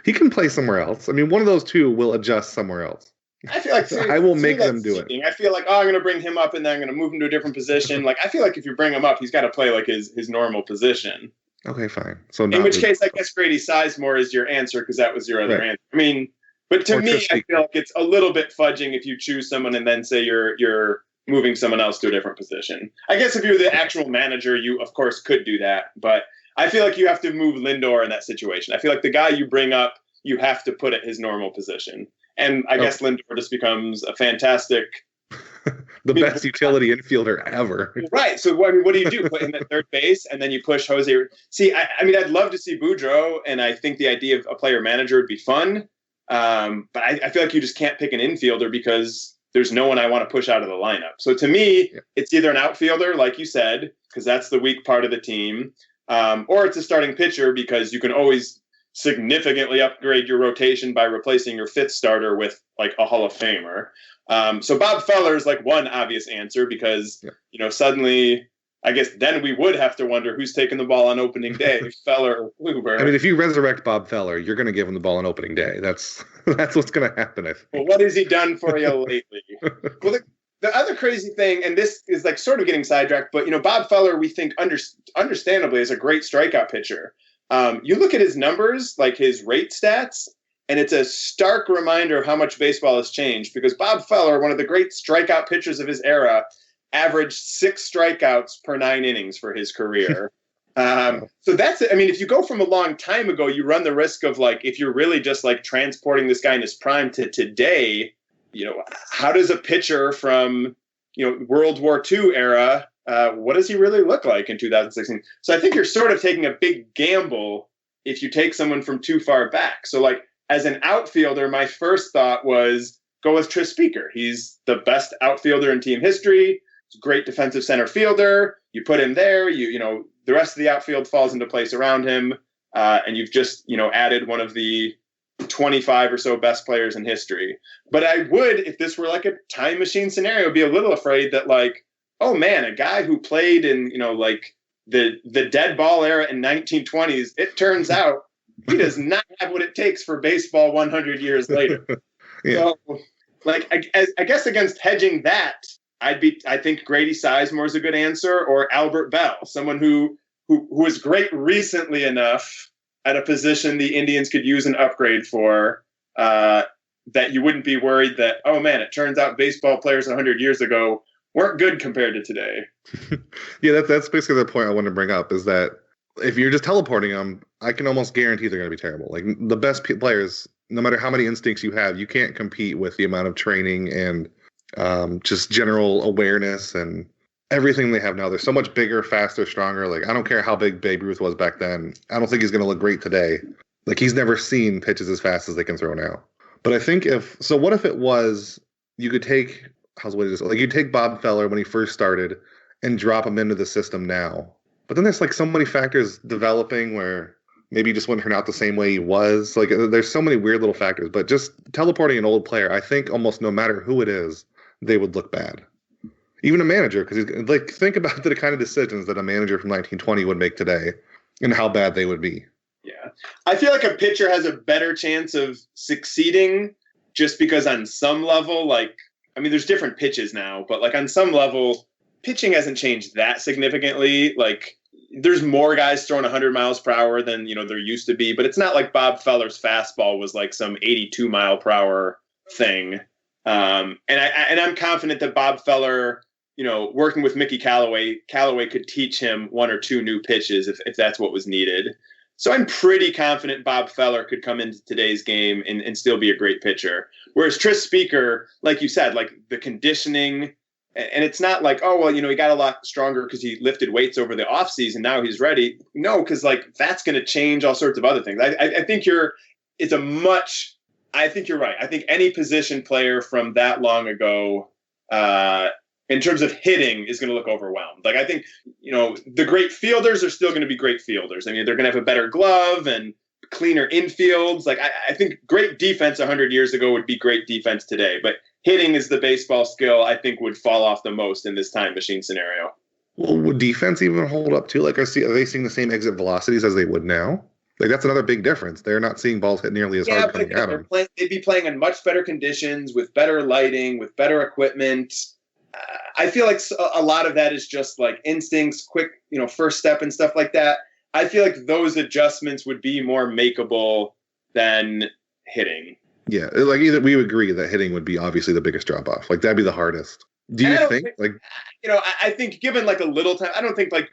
He can play somewhere else. I mean, one of those two will adjust somewhere else. I feel like I will make them do it. I feel like, I'm going to bring him up and then I'm going to move him to a different position. Like, I feel like if you bring him up, he's got to play like his normal position. Okay, fine. So in which case, I guess Grady Sizemore is your answer because that was your other answer. I mean, but to me, I feel like it's a little bit fudging if you choose someone and then say your moving someone else to a different position. I guess if you're the actual manager, you of course could do that, but I feel like you have to move Lindor in that situation. I feel like the guy you bring up, you have to put at his normal position. And I guess Lindor just becomes a fantastic best utility infielder ever. Right. So what do you do? Put him at third base and then you push Jose. See, I mean, I'd love to see Boudreaux, and I think the idea of a player manager would be fun. But I feel like you just can't pick an infielder because there's no one I want to push out of the lineup. So to me, it's either an outfielder, like you said, because that's the weak part of the team, or it's a starting pitcher because you can always significantly upgrade your rotation by replacing your fifth starter with like a Hall of Famer. So Bob Feller is like one obvious answer because, suddenly I guess then we would have to wonder who's taking the ball on opening day, Feller or Kluber. I mean, if you resurrect Bob Feller, you're going to give him the ball on opening day. That's what's going to happen, I think. Well, what has he done for you lately? Well, the other crazy thing, and this is like sort of getting sidetracked, but, Bob Feller, we think understandably is a great strikeout pitcher. You look at his numbers, like his rate stats, and it's a stark reminder of how much baseball has changed because Bob Feller, one of the great strikeout pitchers of his era, averaged 6 strikeouts per 9 innings for his career. So that's, I mean, if you go from a long time ago, you run the risk of like, if you're really just like transporting this guy in his prime to today, how does a pitcher from, World War II era, what does he really look like in 2016? So I think you're sort of taking a big gamble if you take someone from too far back. So like, as an outfielder, my first thought was go with Tris Speaker. He's the best outfielder in team history. He's a great defensive center fielder. You put him there, the rest of the outfield falls into place around him. And you've just, added one of the 25 or so best players in history. But I would, if this were like a time machine scenario, be a little afraid that like, oh man, a guy who played in, like the dead ball era in 1920s, it turns out he does not have what it takes for baseball 100 years later. So, like, I guess against hedging that, I think Grady Sizemore is a good answer, or Albert Bell, someone who was great recently enough at a position the Indians could use an upgrade for, that you wouldn't be worried that, oh man, it turns out baseball players 100 years ago weren't good compared to today. Yeah, that's basically the point I wanted to bring up, is that if you're just teleporting them, I can almost guarantee they're going to be terrible. Like the best players, no matter how many instincts you have, you can't compete with the amount of training and just general awareness and everything they have now. They're so much bigger, faster, stronger. Like I don't care how big Babe Ruth was back then. I don't think he's going to look great today. Like he's never seen pitches as fast as they can throw now. But I think what if it was, you could take, you take Bob Feller when he first started and drop him into the system now. But then there's like so many factors developing where maybe he just wouldn't turn out the same way he was. Like there's so many weird little factors, but just teleporting an old player, I think almost no matter who it is, they would look bad. Even a manager, because like think about the kind of decisions that a manager from 1920 would make today and how bad they would be. Yeah. I feel like a pitcher has a better chance of succeeding just because on some level, like, I mean, there's different pitches now, but like on some level, pitching hasn't changed that significantly. Like there's more guys throwing 100 miles per hour than, there used to be, but it's not like Bob Feller's fastball was like some 82 mile per hour thing. And I'm confident that Bob Feller, working with Mickey Callaway could teach him 1 or 2 new pitches if that's what was needed. So I'm pretty confident Bob Feller could come into today's game and still be a great pitcher. Whereas Tris Speaker, like you said, like the conditioning, and it's not like, oh, well, he got a lot stronger because he lifted weights over the offseason. Now he's ready. No, because like that's going to change all sorts of other things. I think you're right. I think any position player from that long ago, in terms of hitting, is going to look overwhelmed. Like I think, the great fielders are still going to be great fielders. I mean, they're going to have a better glove and cleaner infields. Like I think great defense 100 years ago would be great defense today, but hitting is the baseball skill I think would fall off the most in this time machine scenario. Well, would defense even hold up too? Like, are they seeing the same exit velocities as they would now? Like, that's another big difference. They're not seeing balls hit nearly as hard coming at them. They'd be playing in much better conditions, with better lighting, with better equipment. I feel like a lot of that is just like instincts, quick, first step and stuff like that. I feel like those adjustments would be more makeable than hitting. Yeah, like either we would agree that hitting would be obviously the biggest drop off. Like that'd be the hardest. Do And you I don't think think, like I think given like a little time, I don't think like,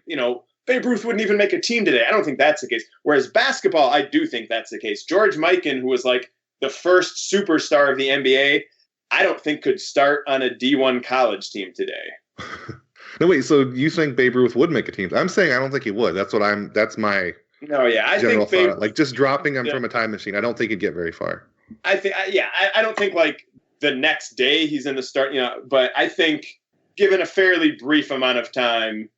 Babe Ruth wouldn't even make a team today. I don't think that's the case. Whereas basketball, I do think that's the case. George Mikan, who was like the first superstar of the NBA, I don't think could start on a D1 college team today. no wait, so you think Babe Ruth would make a team? I'm saying I don't think he would. That's my No, yeah, I general think Babe thought. Like just dropping him from a time machine, I don't think he'd get very far. I don't think like the next day he's in the start, but I think given a fairly brief amount of time,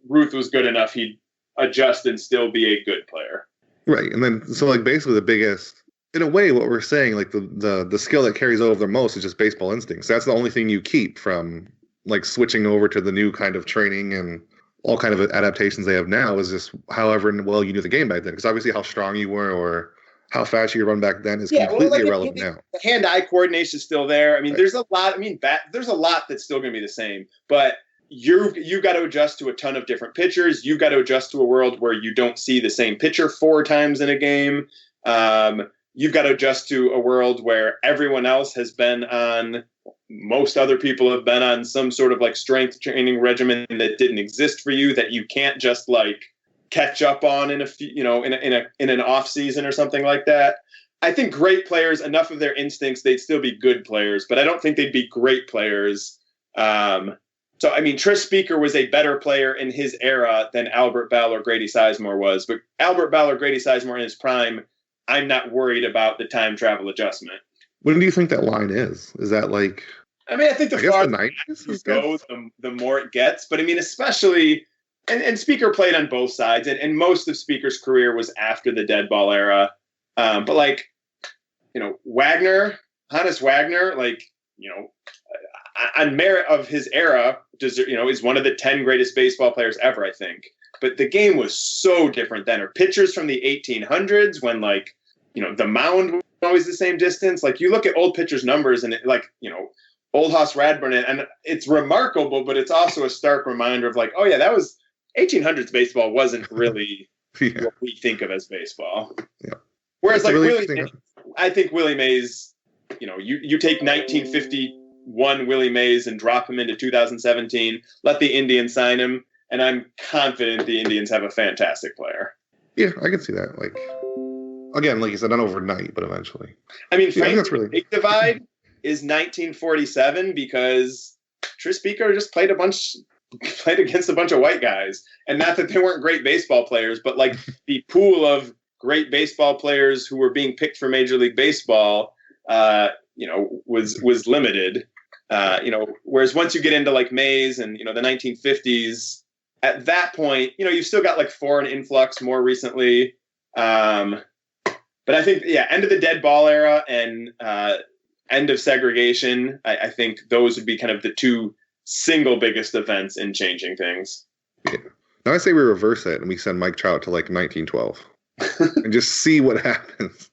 Ruth was good enough he'd adjust and still be a good player. Right. And then so like basically the biggest in a way what we're saying, like the skill that carries over the most is just baseball instincts. That's the only thing you keep from like switching over to the new kind of training and all kind of adaptations they have now is just however well you knew the game back then. Because obviously how strong you were or how fast you run back then is completely irrelevant now. The hand-eye coordination is still there. I mean, there's a lot. I mean, there's a lot that's still going to be the same. But you've got to adjust to a ton of different pitchers. You've got to adjust to a world where you don't see the same pitcher 4 times in a game. You've got to adjust to a world where everyone else has been on. Most other people have been on some sort of like strength training regimen that didn't exist for you that you can't just like catch up on in an off season or something like that. I think great players, enough of their instincts, they'd still be good players, but I don't think they'd be great players. So, I mean, Tris Speaker was a better player in his era than Albert Bell or Grady Sizemore was, but Albert Bell or Grady Sizemore in his prime, I'm not worried about the time travel adjustment. When do you think that line is? Is that like? I mean, I think the farther the you go, the more it gets. But I mean, especially, and Speaker played on both sides, and most of Speaker's career was after the dead ball era. But like, Hannes Wagner, like, on merit of his era, is one of the 10 greatest baseball players ever, I think. But the game was so different then. Or pitchers from the 1800s when like, the mound was always the same distance. Like you look at old pitchers' numbers and Old Hoss Radburn, and it's remarkable, but it's also a stark reminder of like, oh yeah, that was 1800s baseball wasn't really what we think of as baseball. Yeah. Whereas like I think Willie Mays, you take 1951 Willie Mays and drop him into 2017, let the Indians sign him, and I'm confident the Indians have a fantastic player. Yeah, I can see that. Like, again, like you said, not overnight, but eventually. I mean, Frank's big divide is 1947 because Tris Speaker just played against a bunch of white guys. And not that they weren't great baseball players, but like the pool of great baseball players who were being picked for Major League Baseball, was limited. Whereas once you get into like Mays and, the 1950s, at that point, you've still got like foreign influx more recently. But I think, end of the dead ball era and end of segregation, I think those would be kind of the two single biggest events in changing things. Yeah. Now I say we reverse it and we send Mike Trout to like 1912 and just see what happens.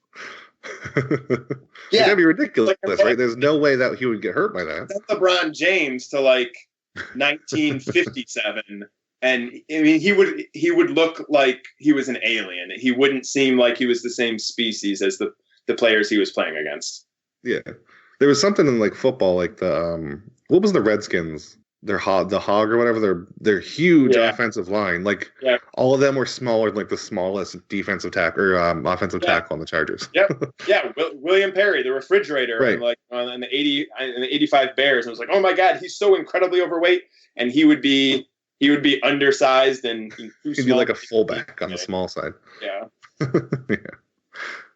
It's gonna be ridiculous, right? There's no way that he would get hurt by that. Send LeBron James to like 1957. And I mean, he would look like he was an alien. He wouldn't seem like he was the same species as the players he was playing against. Yeah, there was something in like football, like the what was the Redskins? The hog or whatever. Their huge offensive line, like all of them were smaller than like the smallest defensive tackle or offensive tackle on the Chargers. William Perry, the refrigerator, right. And like on the 85 Bears. And I was like, oh my God, he's so incredibly overweight, and he would be undersized and he'd be like a fullback on the small side. Yeah.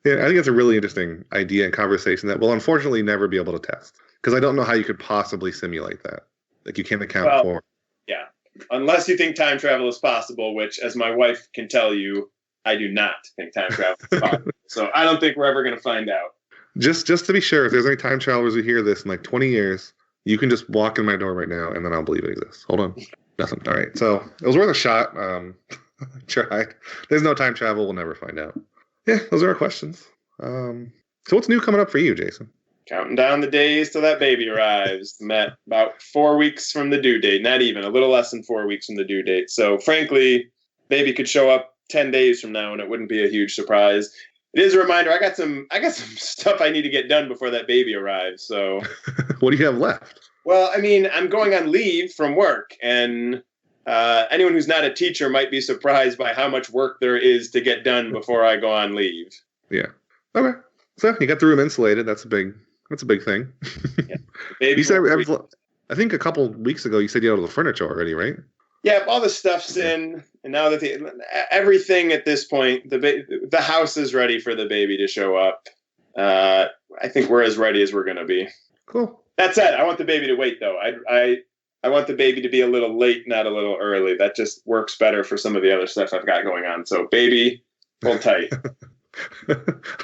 Yeah, I think it's a really interesting idea and conversation that we'll unfortunately never be able to test because I don't know how you could possibly simulate that. Like you can't account for. Yeah, unless you think time travel is possible, which, as my wife can tell you, I do not think time travel is possible. So I don't think we're ever going to find out. Just to be sure, if there's any time travelers who hear this in like 20 years, you can just walk in my door right now and then I'll believe it exists. Hold on. Nothing. All right. So it was worth a shot. Tried. There's no time travel. We'll never find out. Yeah, those are our questions. So what's new coming up for you, Jason? Counting down the days till that baby arrives. Met about 4 weeks from the due date. Not even, a little less than 4 weeks from the due date. So frankly, baby could show up 10 days from now and it wouldn't be a huge surprise. It is a reminder, I got some stuff I need to get done before that baby arrives. So what do you have left? Well, I mean, I'm going on leave from work, and anyone who's not a teacher might be surprised by how much work there is to get done before I go on leave. Yeah. Okay. So you got the room insulated. That's a big thing. Yeah. You said, I think a couple weeks ago, you said you had all the furniture already, right? Yeah, all the stuff's in, and now that everything at this point, the house is ready for the baby to show up. I think we're as ready as we're going to be. Cool. That said, I want the baby to wait, though. I want the baby to be a little late, not a little early. That just works better for some of the other stuff I've got going on. So, baby, hold tight.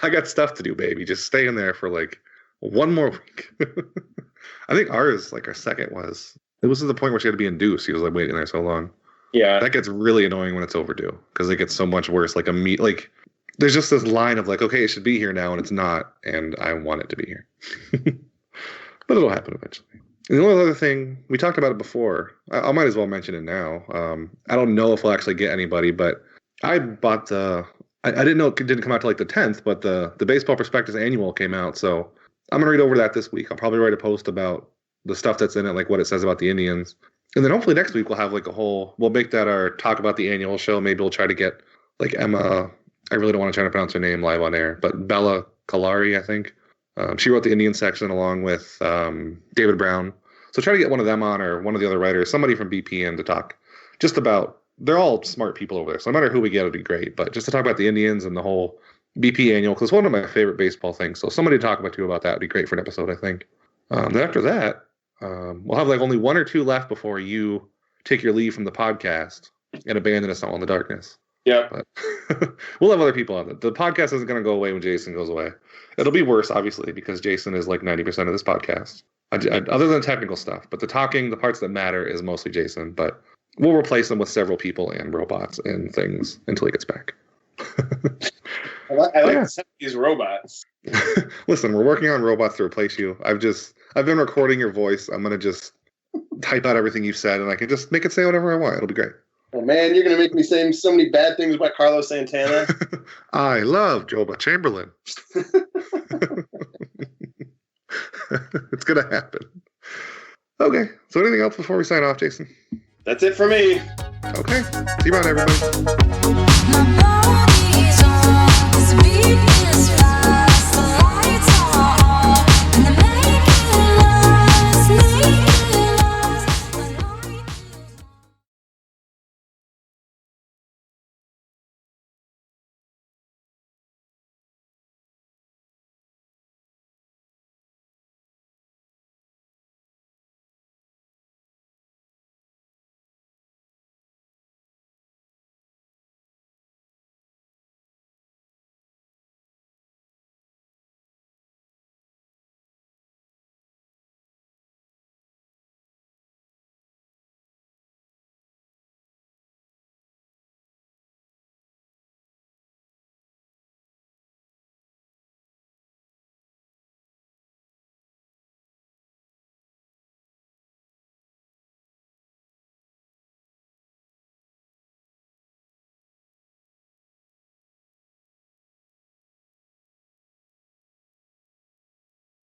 I got stuff to do, baby. Just stay in there for like one more week. I think ours, like our second it was to the point where she had to be induced. He was like waiting there so long. Yeah. That gets really annoying when it's overdue because it gets so much worse. Like there's just this line of like, okay, it should be here now, and it's not, and I want it to be here. But it'll happen eventually. And the only other thing, we talked about it before. I might as well mention it now. I don't know if we'll actually get anybody, but I bought I didn't know it didn't come out till like the 10th, but the Baseball Prospectus Annual came out, so I'm going to read over that this week. I'll probably write a post about the stuff that's in it, like what it says about the Indians. And then hopefully next week we'll have like we'll make that our talk about the annual show. Maybe we'll try to get like Emma, I really don't want to try to pronounce her name live on air, but Bella Kalari, I think. She wrote the Indian section along with David Brown. So try to get one of them on, or one of the other writers, somebody from BPN to talk just about, they're all smart people over there. So no matter who we get, it'll be great. But just to talk about the Indians and the whole BP annual, because it's one of my favorite baseball things. So somebody to talk about about that would be great for an episode, I think. Then after that, we'll have like only one or two left before you take your leave from the podcast and abandon us all in the darkness. Yeah. But we'll have other people on it. The podcast isn't going to go away when Jason goes away. It'll be worse, obviously, because Jason is like 90% of this podcast. Other than technical stuff. But the talking, the parts that matter, is mostly Jason. But we'll replace him with several people and robots and things until he gets back. I like some of these robots. Listen, we're working on robots to replace you. I've been recording your voice. I'm going to just type out everything you've said, and I can just make it say whatever I want. It'll be great. Oh, man, you're going to make me say so many bad things about Carlos Santana. I love Joba Chamberlain. It's going to happen. Okay, so anything else before we sign off, Jason? That's it for me. Okay, see you around, everybody.